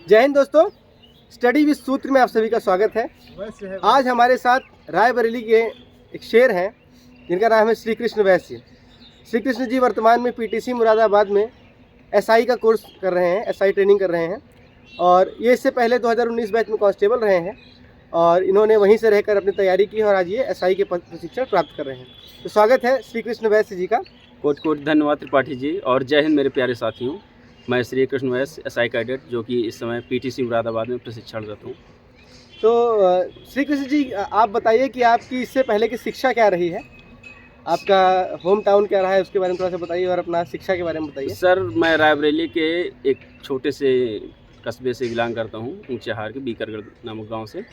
जय हिंद दोस्तों, study with सूत्र में आप सभी का स्वागत है। आज हमारे साथ रायबरेली के एक शेर हैं जिनका नाम है श्री कृष्ण वैश्य। श्री कृष्ण जी वर्तमान में पीटीसी मुरादाबाद में एसआई का कोर्स कर रहे हैं, एसआई ट्रेनिंग कर रहे हैं और ये इससे पहले 2019 बैच में कांस्टेबल रहे हैं और इन्होंने वहीं से रहकर अपनी तैयारी की और आज ये एसआई के प्रशिक्षण प्राप्त कर रहे हैं। तो स्वागत है श्री कृष्ण वैश्य जी का। कोट कोट धन्यवाद त्रिपाठी जी और जय हिंद मेरे प्यारे साथियों। मैं श्री कृष्ण वैश्य एसआई कैडेट जो कि इस समय पीटीसी मुरादाबाद में प्रशिक्षणरत हूँ। तो श्री कृष्ण जी, आप बताइए कि आपकी इससे पहले की शिक्षा क्या रही है, आपका होम टाउन क्या रहा है उसके बारे में थोड़ा सा बताइए और अपना शिक्षा के बारे में बताइए। सर, मैं रायबरेली के एक छोटे से कस्बे से बिलोंग करता हूँ, ऊंचाहार के बीकरगढ़ नामक गांव से,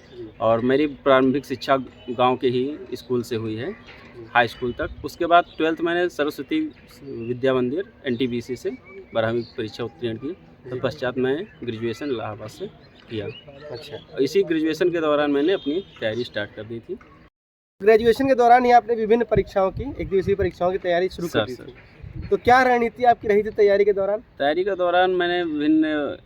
और मेरी प्रारंभिक शिक्षा गांव के ही स्कूल से हुई है, हाई स्कूल तक। उसके बाद 12th मैंने सरस्वती विद्या मंदिर एनटीपीसी से 12वीं परीक्षा उत्तीर्ण की। तत्पश्चात मैं ग्रेजुएशन इलाहाबाद से किया। अच्छा, इसी ग्रेजुएशन के दौरान मैंने अपनी तैयारी स्टार्ट कर दी थी। ग्रेजुएशन के दौरान ही आपने विभिन्न परीक्षाओं की, एक दिवसीय परीक्षाओं की तैयारी शुरू कर दी थी। तो क्या रणनीति आपकी रही थी तैयारी के दौरान? तैयारी के दौरान मैंने विभिन्न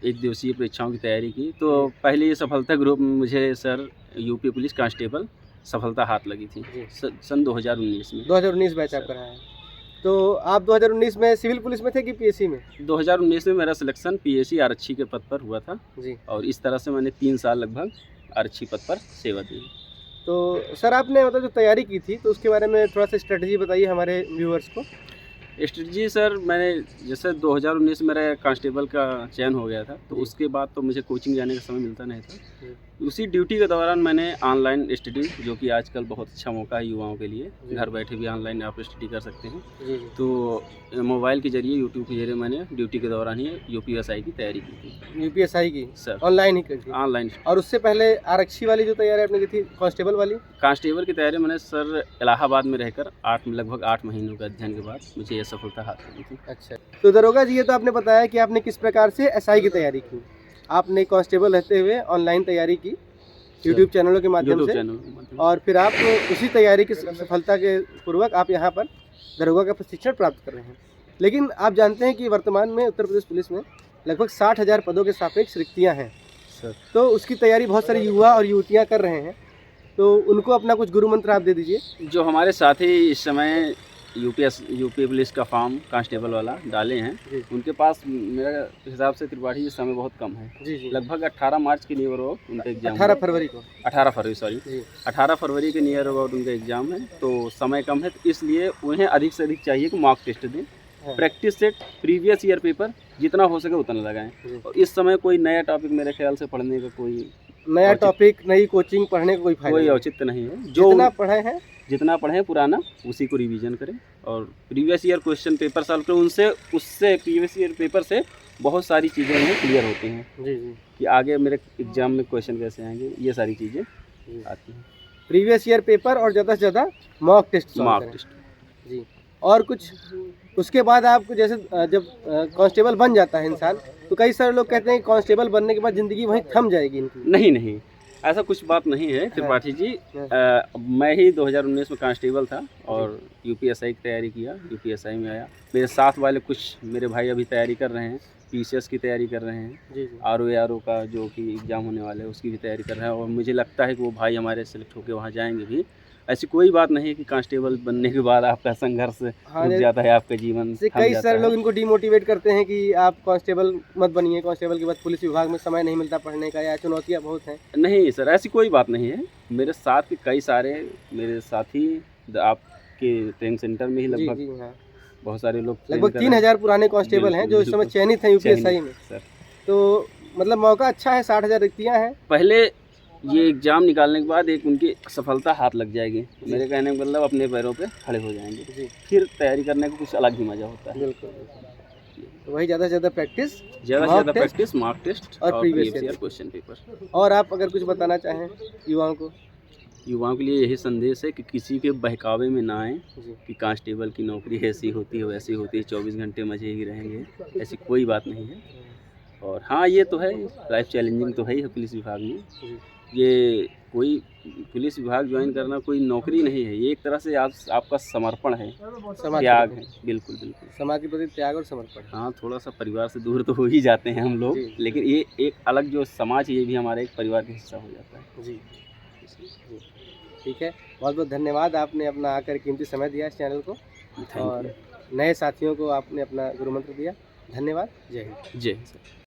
एक दिवसीय परीक्षाओं की तैयारी की। तो पहली सफलता ग्रुप में मुझे सर यूपी पुलिस कांस्टेबल सफलता हाथ लगी थी सन 2019 में। 2019 बैच आप रहा है। तो आप 2019 में सिविल पुलिस में थे कि पीएससी में? 2019 में मेरा सिलेक्शन पीएससी आरक्षी के पद पर हुआ था जी। और इस तरह से मैंने 3 साल लगभग आरक्षी पद पर सेवा दी। तो सर, आपने मतलब जो तैयारी की थी तो उसके बारे में थोड़ा सा स्ट्रेटजी बताइए हमारे व्यूअर्स को। स्ट्रेटजी सर, मैंने जैसे 2019 मेरा कांस्टेबल का चयन हो गया था, तो उसके बाद तो मुझे कोचिंग जाने का समय मिलता नहीं था। उसी ड्यूटी के दौरान मैंने ऑनलाइन स्टडी, जो कि आजकल बहुत अच्छा मौका है युवाओं के लिए, घर बैठे भी ऑनलाइन आप स्टडी कर सकते हैं। तो मोबाइल के जरिए, यूट्यूब के जरिए मैंने ड्यूटी के दौरान ही यूपीएसआई की तैयारी की थी। यूपीएसआई की सर ऑनलाइन ही की? ऑनलाइन। और उससे पहले आरक्षी वाली जो तैयारी आपने की थी, कांस्टेबल वाली? कांस्टेबल की तैयारी मैंने सर इलाहाबाद में रहकर लगभग 8 महीनों के अध्ययन के बाद मुझे यह सफलता हाथ लगी थी। अच्छा, तो दरोगा जी, ये तो आपने बताया कि आपने किस प्रकार से एसआई की तैयारी की। आपने कांस्टेबल रहते हुए ऑनलाइन तैयारी की यूट्यूब चैनलों के माध्यम से, और फिर आप उसी तैयारी की सफलता के पूर्वक आप यहाँ पर दरोगा का प्रशिक्षण प्राप्त कर रहे हैं। लेकिन आप जानते हैं कि वर्तमान में उत्तर प्रदेश पुलिस में लगभग 60,000 पदों के सापेक्ष रिक्तियाँ हैं सर। तो उसकी तैयारी बहुत सारे युवा और युवतियाँ कर रहे हैं, तो उनको अपना कुछ गुरु मंत्र आप दे दीजिए। जो हमारे साथी इस समय यूपी पुलिस का फॉर्म कांस्टेबल वाला डाले हैं, उनके पास मेरे हिसाब से त्रिपाठी इस समय बहुत कम है। जी। लगभग 18 मार्च के नियर अबाउट उनका एग्जाम, 18 फरवरी को, 18 फरवरी के नियर अबाउट उनका एग्जाम है। तो समय कम है, तो इसलिए उन्हें अधिक से अधिक चाहिए कि मॉक टेस्ट दें। Practice set, previous year paper जितना हो सके उतना लगाएं। और इस समय कोई नया टॉपिक मेरे ख्याल से पढ़ने का कोई नया टॉपिक, नई कोचिंग पढ़ने का कोई औचित्य नहीं है। जो जितना पढ़ें पुराना उसी को रिवीजन करें और previous year question paper solve करें। उससे प्रीवियस ईयर पेपर से बहुत सारी चीज़ें उन्हें क्लियर होती हैं। जी। कि आगे मेरे एग्जाम में क्वेश्चन कैसे आएंगे, ये सारी चीज़ें आती हैं। प्रीवियस ईयर पेपर और ज़्यादा से ज़्यादा मॉक टेस्ट। जी। और कुछ उसके बाद आप जैसे जब कांस्टेबल बन जाता है इंसान, तो कई सारे लोग कहते हैं कि कांस्टेबल बनने के बाद ज़िंदगी वहीं थम जाएगी इनकी। नहीं, ऐसा कुछ बात नहीं है त्रिपाठी जी। मैं ही 2019 में कांस्टेबल था और यूपीएसआई की तैयारी किया, यूपीएसआई में आया। मेरे साथ वाले कुछ मेरे भाई अभी तैयारी कर रहे हैं, पीसीएस की तैयारी कर रहे हैं, आरओ का जो कि एग्ज़ाम होने वाला है उसकी भी तैयारी कर रहे हैं, और मुझे लगता है कि वो भाई हमारे सेलेक्ट होकर वहाँ जाएंगे भी। ऐसी कोई बात नहीं है कि कांस्टेबल बनने के बाद आपका संघर्ष रुक जाता है, आपका जीवन थम कई जाता सारे है। लोग इनको डिमोटिवेट करते हैं कि आप कांस्टेबल मत बनिए, कांस्टेबल के बाद पुलिस विभाग में समय नहीं मिलता पढ़ने का, या चुनौतियां बहुत हैं। नहीं सर, ऐसी कोई बात नहीं है। मेरे साथ के कई सारे मेरे साथी आपके ट्रेनिंग सेंटर में ही लगभग बहुत सारे लोग, लगभग 3,000 पुराने कांस्टेबल हैं जो इस समय चयनित हैं यूपीएसआई में सर। तो मतलब मौका अच्छा है, 60,000 रिक्तियाँ हैं। पहले ये एग्ज़ाम निकालने के बाद एक उनकी सफलता हाथ लग जाएगी, मेरे कहने का मतलब अपने पैरों पे खड़े हो जाएंगे। फिर तैयारी करने का कुछ अलग ही मज़ा होता है। बिल्कुल। तो वही ज़्यादा से ज़्यादा प्रैक्टिस, मॉक टेस्ट और प्रीवियस ईयर क्वेश्चन पेपर। और आप अगर कुछ बताना चाहें युवाओं के लिए यही संदेश है कि किसी के बहकावे में ना आए कि कांस्टेबल की नौकरी ऐसी होती है वैसी होती है, 24 घंटे मजे ही रहेंगे, ऐसी कोई बात नहीं है। और हाँ, ये तो है, लाइफ चैलेंजिंग तो है ही पुलिस विभाग में। ये कोई पुलिस विभाग ज्वाइन करना कोई नौकरी नहीं है, ये एक तरह से आपका समर्पण है, समाज त्याग के है। प्रति, बिल्कुल, बिल्कुल। समाज के प्रति त्याग और समर्पण। हाँ, थोड़ा-सा परिवार से दूर तो हो ही जाते हैं हम लोग, जी। लेकिन ये एक अलग जो समाज है, ये भी हमारे एक परिवार का हिस्सा हो जाता है। जी, जी। ठीक है, बहुत-बहुत धन्यवाद, आपने अपना आकर कीमती समय दिया इस चैनल को थैंक और यू। नए साथियों को आपने अपना गुरु मंत्र दिया। धन्यवाद, जय हिंद। जय हिंद सर।